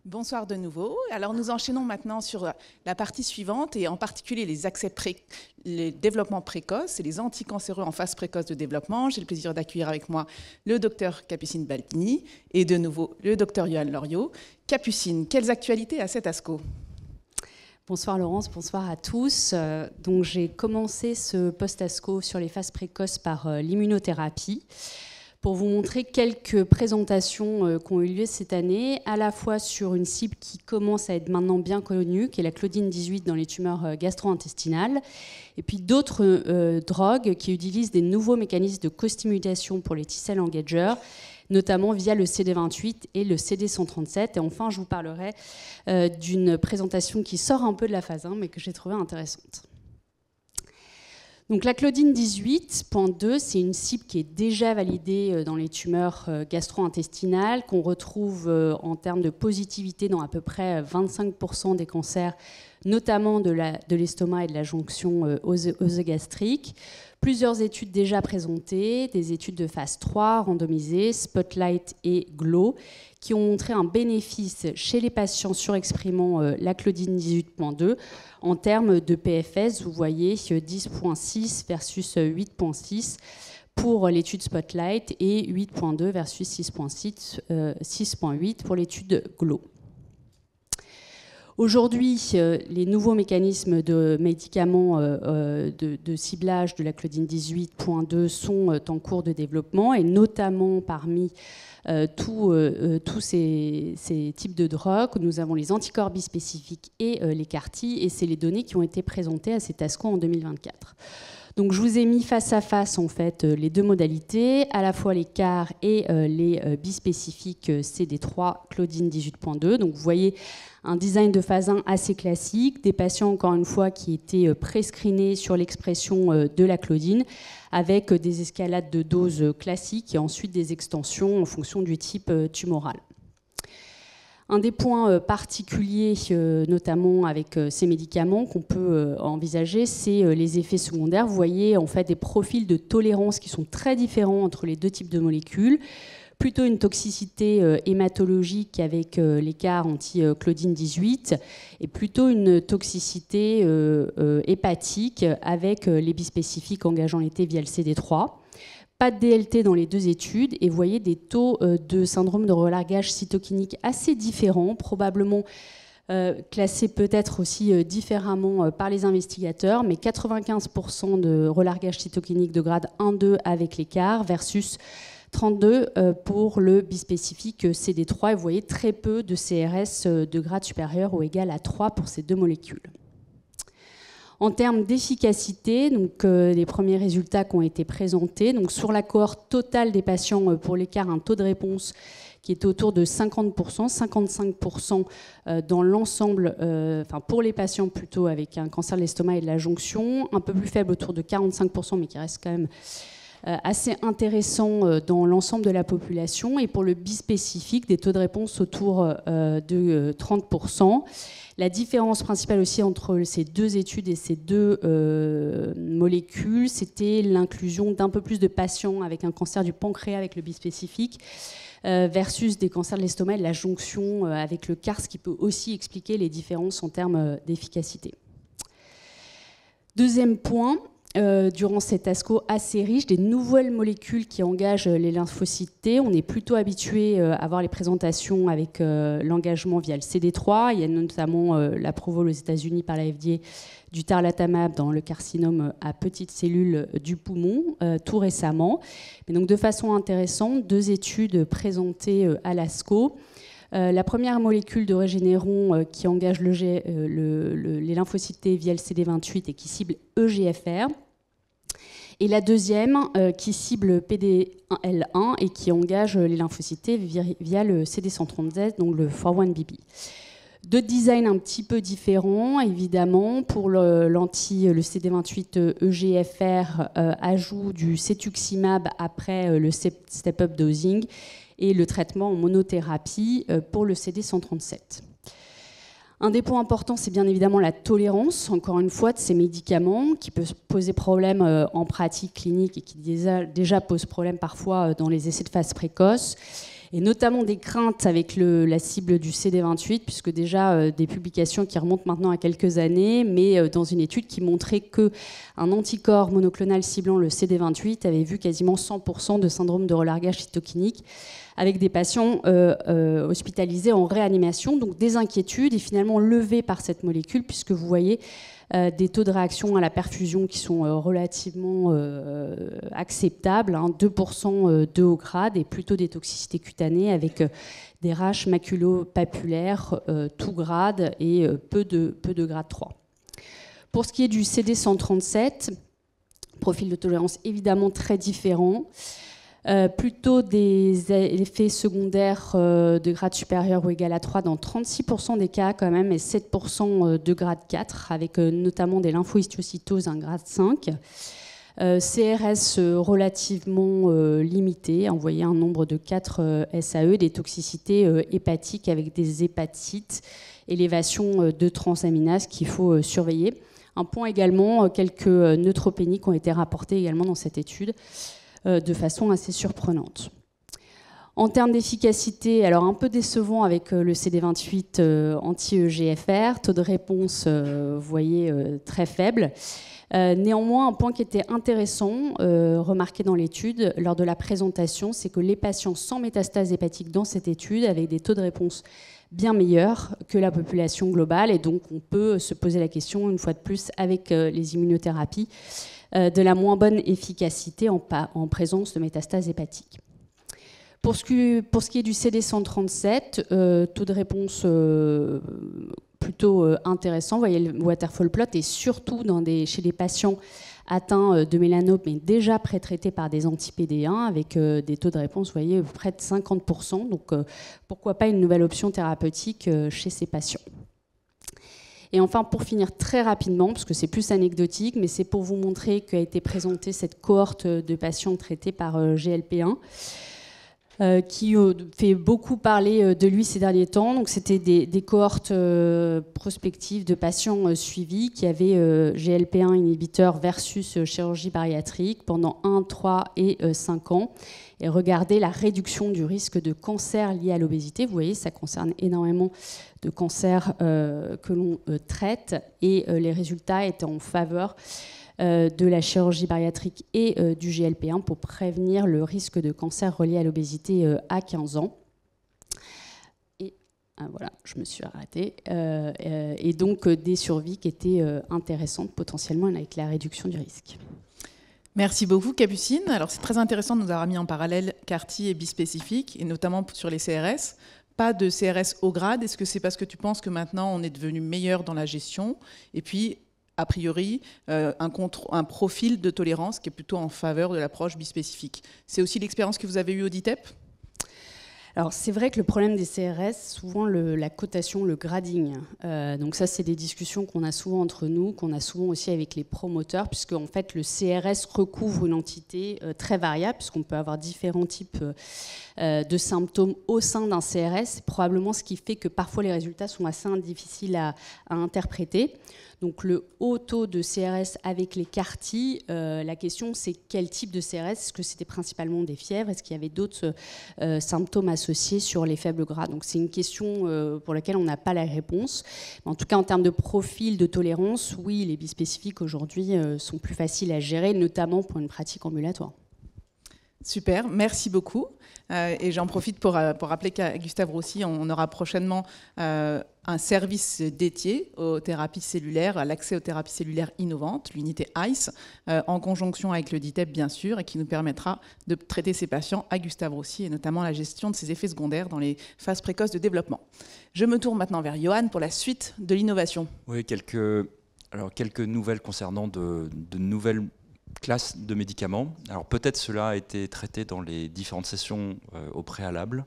Bonsoir de nouveau. Alors nous enchaînons maintenant sur la partie suivante et en particulier les développements précoces et les anticancéreux en phase précoce de développement. J'ai le plaisir d'accueillir avec moi le docteur Capucine Balbini et de nouveau le docteur Johan Loriot. Capucine, quelles actualités à cet ASCO ? Bonsoir Laurence, bonsoir à tous. Donc j'ai commencé ce post-ASCO sur les phases précoces par l'immunothérapie, pour vous montrer quelques présentations qui ont eu lieu cette année, à la fois sur une cible qui commence à être maintenant bien connue, qui est la Claudine 18 dans les tumeurs gastro-intestinales, et puis d'autres drogues qui utilisent des nouveaux mécanismes de costimulation pour les T-cell engagers, notamment via le CD28 et le CD137. Et enfin, je vous parlerai d'une présentation qui sort un peu de la phase 1, mais que j'ai trouvée intéressante. Donc la Claudine 18.2, c'est une cible qui est déjà validée dans les tumeurs gastro-intestinales, qu'on retrouve en termes de positivité dans à peu près 25% des cancers, notamment de l'estomac et de la jonction œsogastrique. Plusieurs études déjà présentées, des études de phase 3 randomisées, Spotlight et GLOW, qui ont montré un bénéfice chez les patients surexprimant la Claudine 18.2 en termes de PFS. Vous voyez 10.6 versus 8.6 pour l'étude Spotlight et 8.2 versus 6.8 pour l'étude GLOW. Aujourd'hui, les nouveaux mécanismes de médicaments de ciblage de la Claudine 18.2 sont en cours de développement, et notamment parmi tous ces types de drogues, nous avons les anticorps bispécifiques et les CAR-T, et c'est les données qui ont été présentées à cet ASCO en 2024. Donc je vous ai mis face à face en fait les deux modalités, à la fois les CAR et les bispécifiques CD3 Claudine 18.2. Donc vous voyez un design de phase 1 assez classique, des patients encore une fois qui étaient prescreenés sur l'expression de la Claudine, avec des escalades de doses classiques et ensuite des extensions en fonction du type tumoral. Un des points particuliers, notamment avec ces médicaments qu'on peut envisager, c'est les effets secondaires. Vous voyez en fait des profils de tolérance qui sont très différents entre les deux types de molécules. Plutôt une toxicité hématologique avec l'écart anti-Claudine 18 et plutôt une toxicité hépatique avec les bispécifiques engageant l'été via le CD3. Pas de DLT dans les deux études, et vous voyez des taux de syndrome de relargage cytokinique assez différents, probablement classés peut-être aussi différemment par les investigateurs, mais 95% de relargage cytokinique de grade 1-2 avec l'écart versus 32 pour le bispécifique CD3, et vous voyez très peu de CRS de grade supérieur ou égal à 3 pour ces deux molécules. En termes d'efficacité, donc les premiers résultats qui ont été présentés, donc sur la cohorte totale des patients pour l'écart, un taux de réponse qui est autour de 50%, 55% dans l'ensemble, enfin pour les patients plutôt avec un cancer de l'estomac et de la jonction, un peu plus faible autour de 45%, mais qui reste quand même assez intéressant dans l'ensemble de la population, et pour le bispécifique, des taux de réponse autour de 30%. La différence principale aussi entre ces deux études et ces deux molécules, c'était l'inclusion d'un peu plus de patients avec un cancer du pancréas avec le bispécifique versus des cancers de l'estomac et de la jonction avec le CAR, ce qui peut aussi expliquer les différences en termes d'efficacité. Deuxième point, durant cet ASCO assez riche, des nouvelles molécules qui engagent les lymphocytes T. On est plutôt habitué à voir les présentations avec l'engagement via le CD3. Il y a notamment l'approval aux États-Unis par la FDA du tarlatamab dans le carcinome à petites cellules du poumon, tout récemment. Mais donc de façon intéressante, deux études présentées à l'ASCO. La première molécule de Regeneron qui engage les lymphocytes T via le CD28 et qui cible EGFR. Et la deuxième qui cible PD-L1 et qui engage les lymphocytes T via le CD137, donc le 4-1BB. Deux designs un petit peu différents, évidemment. Pour le CD28 EGFR, ajout du cetuximab après le step-up dosing et le traitement en monothérapie pour le CD137. Un des points importants, c'est bien évidemment la tolérance, encore une fois, de ces médicaments, qui peut poser problème en pratique clinique et qui déjà pose problème parfois dans les essais de phase précoce, et notamment des craintes avec la cible du CD28, puisque déjà des publications qui remontent maintenant à quelques années, mais dans une étude qui montrait qu'un anticorps monoclonal ciblant le CD28 avait vu quasiment 100% de syndrome de relargage cytokinique, avec des patients hospitalisés en réanimation, donc des inquiétudes et finalement levées par cette molécule, puisque vous voyez des taux de réaction à la perfusion qui sont relativement acceptables, 2% de haut grade et plutôt des toxicités cutanées avec des rash maculo-papulaires tout grade et peu de grade 3. Pour ce qui est du CD137, profil de tolérance évidemment très différent. Plutôt des effets secondaires de grade supérieur ou égal à 3 dans 36% des cas quand même, et 7% de grade 4, avec notamment des lymphohistiocytoses, un grade 5. CRS relativement limité, vous voyez un nombre de 4 SAE, des toxicités hépatiques avec des hépatites, élévation de transaminases qu'il faut surveiller. Un point également, quelques neutropénies qui ont été rapportées également dans cette étude, de façon assez surprenante. En termes d'efficacité, alors un peu décevant avec le CD28 anti-EGFR, taux de réponse, vous voyez, très faible. Néanmoins, un point qui était intéressant, remarqué dans l'étude, lors de la présentation, c'est que les patients sans métastase hépatique dans cette étude avaient des taux de réponse bien meilleurs que la population globale, et donc on peut se poser la question, une fois de plus, avec les immunothérapies, de la moins bonne efficacité en présence de métastases hépatiques. Pour ce qui est du CD137, taux de réponse plutôt intéressant. Vous voyez le waterfall plot, et surtout chez les patients atteints de mélanome, mais déjà pré-traités par des anti-PD1, avec des taux de réponse, vous voyez, près de 50%. Donc pourquoi pas une nouvelle option thérapeutique chez ces patients. Et enfin, pour finir très rapidement, parce que c'est plus anecdotique, mais c'est pour vous montrer qu'a été présentée cette cohorte de patients traités par GLP1, qui fait beaucoup parler de lui ces derniers temps. Donc, c'était des cohortes prospectives de patients suivis qui avaient GLP1 inhibiteur versus chirurgie bariatrique pendant 1, 3 et 5 ans. Et regardez la réduction du risque de cancer lié à l'obésité. Vous voyez, ça concerne énormément de cancers que l'on traite, et les résultats étaient en faveur de la chirurgie bariatrique et du GLP1 pour prévenir le risque de cancer relié à l'obésité à 15 ans. Et voilà, je me suis arrêtée. Et donc des survies qui étaient intéressantes potentiellement avec la réduction du risque. Merci beaucoup, Capucine. Alors, c'est très intéressant de nous avoir mis en parallèle CAR-T et bispécifique, et notamment sur les CRS. Pas de CRS haut grade. Est-ce que c'est parce que tu penses que maintenant, on est devenu meilleur dans la gestion? Et puis, a priori, un profil de tolérance qui est plutôt en faveur de l'approche bispécifique. C'est aussi l'expérience que vous avez eue au DITEP? Alors, c'est vrai que le problème des CRS, souvent la cotation, le grading. Donc ça, c'est des discussions qu'on a souvent entre nous, qu'on a souvent aussi avec les promoteurs, puisque en fait, le CRS recouvre une entité très variable, puisqu'on peut avoir différents types de symptômes au sein d'un CRS. C'est probablement ce qui fait que parfois les résultats sont assez difficiles à interpréter. Donc le haut taux de CRS avec les CAR-T, la question c'est quel type de CRS? Est-ce que c'était principalement des fièvres? Est-ce qu'il y avait d'autres symptômes associés sur les faibles grades? Donc c'est une question pour laquelle on n'a pas la réponse. Mais en tout cas, en termes de profil de tolérance, oui, les bispécifiques aujourd'hui sont plus faciles à gérer, notamment pour une pratique ambulatoire. Super, merci beaucoup. Et j'en profite pour rappeler qu'à Gustave Roussy, on aura prochainement un service dédié aux thérapies cellulaires, à l'accès aux thérapies cellulaires innovantes, l'unité ICE, en conjonction avec le DITEP, bien sûr, et qui nous permettra de traiter ces patients à Gustave Roussy, et notamment la gestion de ces effets secondaires dans les phases précoces de développement. Je me tourne maintenant vers Johan pour la suite de l'innovation. Oui, quelques nouvelles concernant de nouvelles classes de médicaments. Alors peut-être cela a été traité dans les différentes sessions au préalable,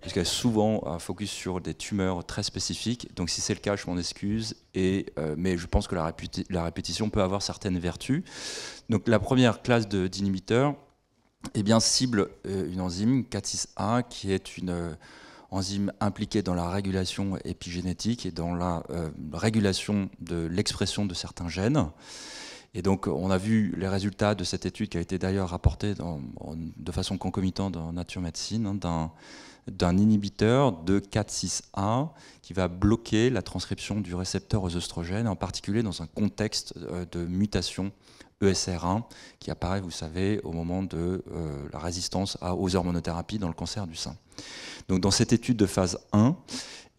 puisqu'il y a souvent un focus sur des tumeurs très spécifiques. Donc si c'est le cas, je m'en excuse, mais je pense que la répétition peut avoir certaines vertus. Donc la première classe d'inhibiteurs cible une enzyme 461 qui est enzyme impliqué dans la régulation épigénétique et dans la régulation de l'expression de certains gènes. Et donc, on a vu les résultats de cette étude qui a été d'ailleurs rapportée de façon concomitante dans Nature Medicine, hein, d'un inhibiteur de 4,6A qui va bloquer la transcription du récepteur aux œstrogènes, en particulier dans un contexte de mutation ESR1 qui apparaît, vous savez, au moment de la résistance aux hormonothérapies dans le cancer du sein. Donc, dans cette étude de phase 1,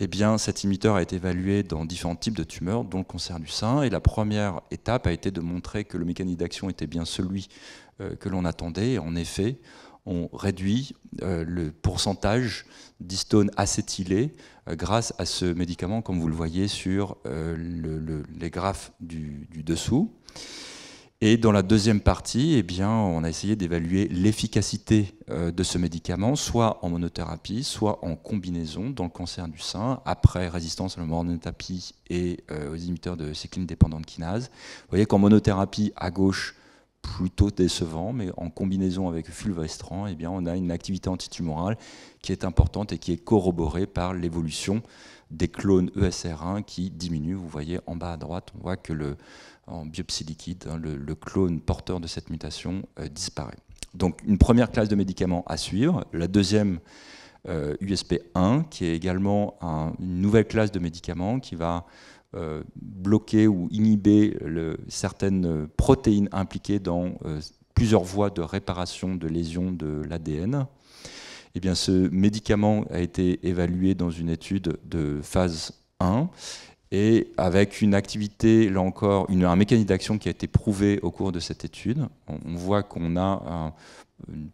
eh bien, cet inhibiteur a été évalué dans différents types de tumeurs, dont le cancer du sein. Et la première étape a été de montrer que le mécanisme d'action était bien celui que l'on attendait. Et en effet, on réduit le pourcentage d'histone acétylé grâce à ce médicament, comme vous le voyez sur les graphes du dessous. Et dans la deuxième partie, eh bien, on a essayé d'évaluer l'efficacité de ce médicament, soit en monothérapie, soit en combinaison dans le cancer du sein, après résistance à l'hormonothérapie et aux inhibiteurs de cycline dépendante kinase. Vous voyez qu'en monothérapie, à gauche, plutôt décevant, mais en combinaison avec fulvestrant, eh bien, on a une activité antitumorale qui est importante et qui est corroborée par l'évolution des clones ESR1 qui diminuent. Vous voyez en bas à droite, on voit que en biopsie liquide, hein, le clone porteur de cette mutation disparaît. Donc une première classe de médicaments à suivre. La deuxième, USP1, qui est également une nouvelle classe de médicaments qui va bloquer ou inhiber certaines protéines impliquées dans plusieurs voies de réparation de lésions de l'ADN. Eh bien, ce médicament a été évalué dans une étude de phase 1 et avec une activité, là encore, un mécanisme d'action qui a été prouvé au cours de cette étude. On voit qu'on a un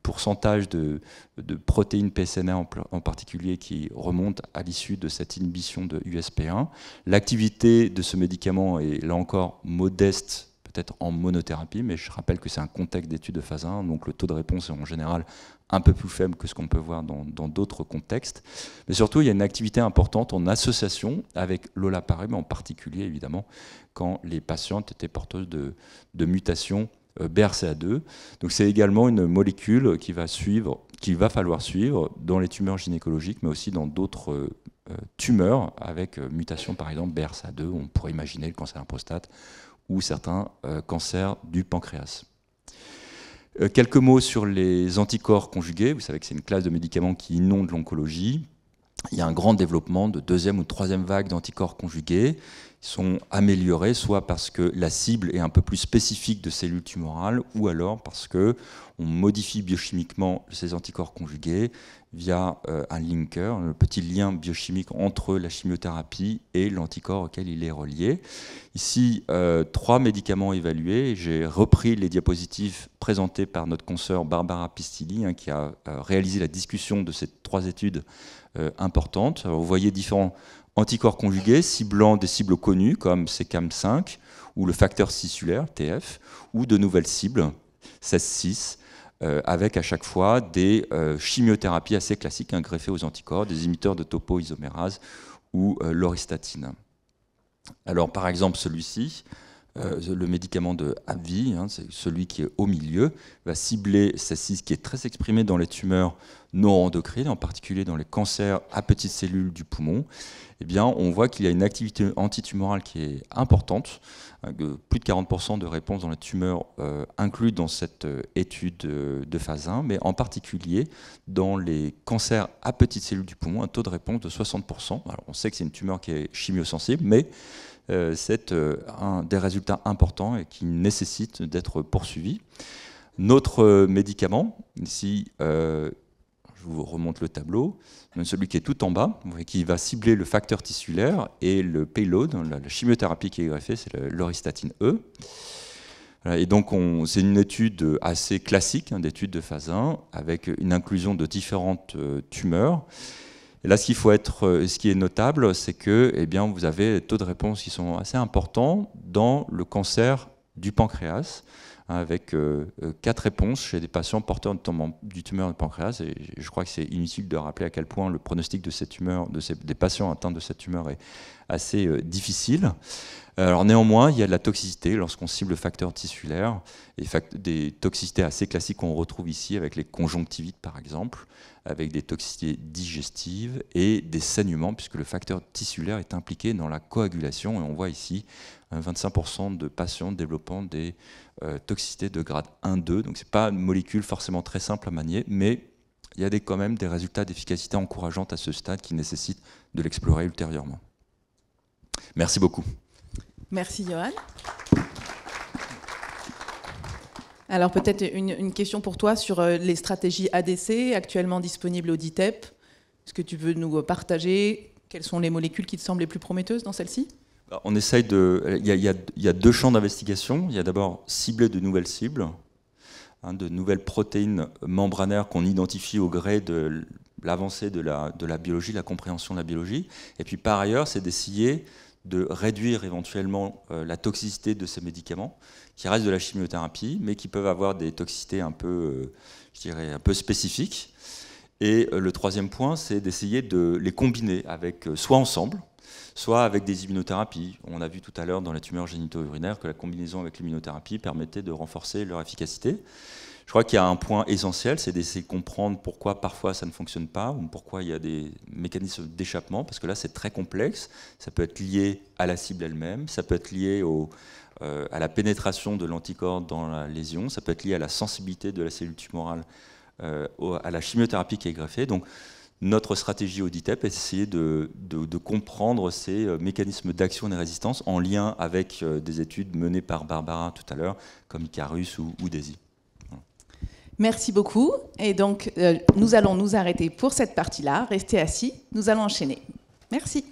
pourcentage de protéines PSNA en particulier qui remonte à l'issue de cette inhibition de USP1. L'activité de ce médicament est, là encore, modeste, peut-être en monothérapie, mais je rappelle que c'est un contexte d'étude de phase 1, donc le taux de réponse est en général un peu plus faible que ce qu'on peut voir dans d'autres contextes. Mais surtout, il y a une activité importante en association avec l'olaparib, en particulier, évidemment, quand les patientes étaient porteuses de mutations BRCA2. Donc c'est également une molécule qu'il va falloir suivre dans les tumeurs gynécologiques, mais aussi dans d'autres tumeurs avec mutation, par exemple BRCA2, on pourrait imaginer le cancer de la prostate ou certains cancers du pancréas. Quelques mots sur les anticorps conjugués. Vous savez que c'est une classe de médicaments qui inonde l'oncologie. Il y a un grand développement de deuxième ou troisième vague d'anticorps conjugués. Ils sont améliorés soit parce que la cible est un peu plus spécifique de cellules tumorales, ou alors parce qu'on modifie biochimiquement ces anticorps conjugués via un linker, le petit lien biochimique entre la chimiothérapie et l'anticorps auquel il est relié. Ici, 3 médicaments évalués. J'ai repris les diapositives présentées par notre consoeur Barbara Pistilli, qui a réalisé la discussion de ces 3 études importantes. Alors, vous voyez différents anticorps conjugués ciblant des cibles connues comme CEACAM5 ou le facteur cellulaire, TF, ou de nouvelles cibles, CES6, avec à chaque fois des chimiothérapies assez classiques, greffées aux anticorps, des inhibiteurs de topoisomérase ou l'auristatine. Alors par exemple celui-ci, le médicament de AbbVie, c'est celui qui est au milieu, va cibler CES6 qui est très exprimé dans les tumeurs neuroendocrines, en particulier dans les cancers à petites cellules du poumon. Eh bien, on voit qu'il y a une activité antitumorale qui est importante, plus de 40% de réponses dans les tumeurs incluses dans cette étude de phase 1, mais en particulier dans les cancers à petites cellules du poumon, un taux de réponse de 60%. Alors, on sait que c'est une tumeur qui est chimiosensible, mais c'est un des résultats importants et qui nécessite d'être poursuivi. Notre médicament, ici, je vous remonte le tableau, celui qui est tout en bas, qui va cibler le facteur tissulaire et le payload, la chimiothérapie qui est greffée, c'est l'auristatine E. Et donc c'est une étude assez classique, d'étude de phase 1, avec une inclusion de différentes tumeurs. Et là, ce qui est notable, c'est que vous avez des taux de réponse qui sont assez importants dans le cancer du pancréas, avec 4 réponses chez des patients porteurs du tumeur du pancréas. Et je crois que c'est inutile de rappeler à quel point le pronostic de ces tumeurs, des patients atteints de cette tumeur est assez difficile. Alors néanmoins, il y a de la toxicité lorsqu'on cible le facteur tissulaire, et des toxicités assez classiques qu'on retrouve ici avec les conjonctivites par exemple, avec des toxicités digestives et des saignements, puisque le facteur tissulaire est impliqué dans la coagulation, et on voit ici 25% de patients développant des toxicités de grade 1-2, donc ce n'est pas une molécule forcément très simple à manier, mais il y a quand même des résultats d'efficacité encourageantes à ce stade qui nécessitent de l'explorer ultérieurement. Merci beaucoup. Merci Johan. Alors peut-être une question pour toi sur les stratégies ADC actuellement disponibles au DITEP. Est-ce que tu veux nous partager quelles sont les molécules qui te semblent les plus prometteuses dans celle-ci? On essaye de... Il y a deux champs d'investigation. Il y a d'abord cibler de nouvelles cibles, de nouvelles protéines membranaires qu'on identifie au gré de l'avancée de la biologie, la compréhension de la biologie. Et puis par ailleurs, c'est d'essayer de réduire éventuellement la toxicité de ces médicaments, qui restent de la chimiothérapie, mais qui peuvent avoir des toxicités un peu, je dirais, un peu spécifiques. Et le troisième point, c'est d'essayer de les combiner avec, soit ensemble, soit avec des immunothérapies. On a vu tout à l'heure dans les tumeurs génito-urinaires que la combinaison avec l'immunothérapie permettait de renforcer leur efficacité. Je crois qu'il y a un point essentiel, c'est d'essayer de comprendre pourquoi parfois ça ne fonctionne pas, ou pourquoi il y a des mécanismes d'échappement, parce que là c'est très complexe. Ça peut être lié à la cible elle-même, ça peut être lié à la pénétration de l'anticorps dans la lésion, ça peut être lié à la sensibilité de la cellule tumorale à la chimiothérapie qui est greffée. Donc notre stratégie au DITEP est d'essayer de comprendre ces mécanismes d'action et de résistance en lien avec des études menées par Barbara tout à l'heure, comme Icarus ou DAISY. Merci beaucoup. Et donc, nous allons nous arrêter pour cette partie-là. Restez assis, nous allons enchaîner. Merci.